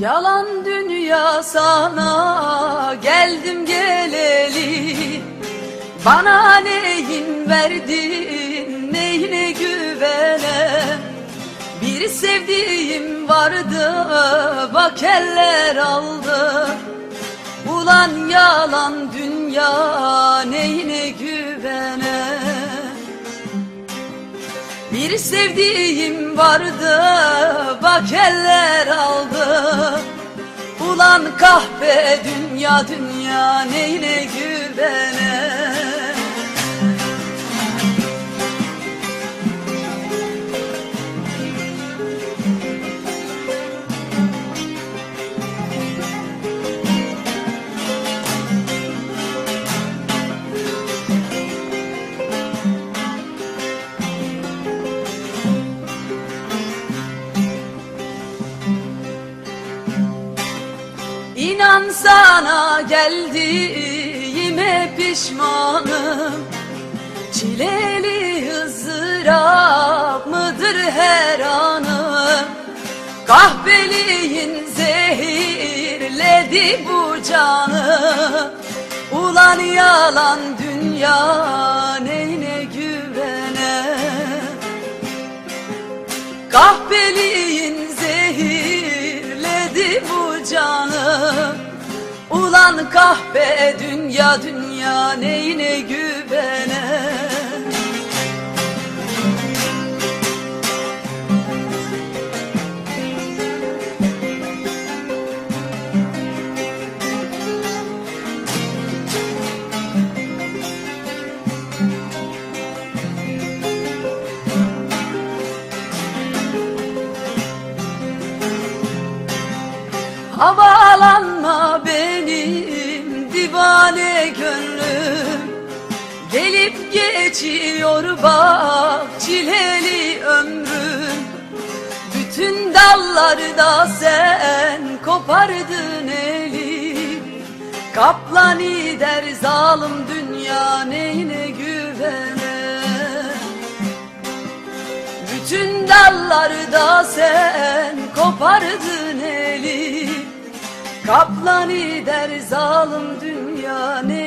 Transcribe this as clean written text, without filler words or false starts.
Yalan dünya sana geldim geleli, bana neyin verdin, neyine güvenem. Bir sevdiğim vardı, bak eller aldı. Ulan yalan dünya, neyine güvenem. Bir sevdiğim vardı, bak eller aldı. Ulan kahpe dünya, dünya neyine güvenem. İnan sana geldiğime pişmanım. Çileli ızdırap mıdır her anım? Kahveliğin zehirledi bu canı. Ulan yalan dünya, neyine güvenem. Kahveliğin zehirledi bu canı. Ulan kahpe dünya, dünya neyine güvenem. Havalanma benim divane gönlüm, gelip geçiyor bak çileli ömrüm. Bütün dallarda sen kopardın eli, kaplan der zalim dünya neyine güvenem. Bütün dallarda sen kopardın eli, kaplan der zalim dünya ne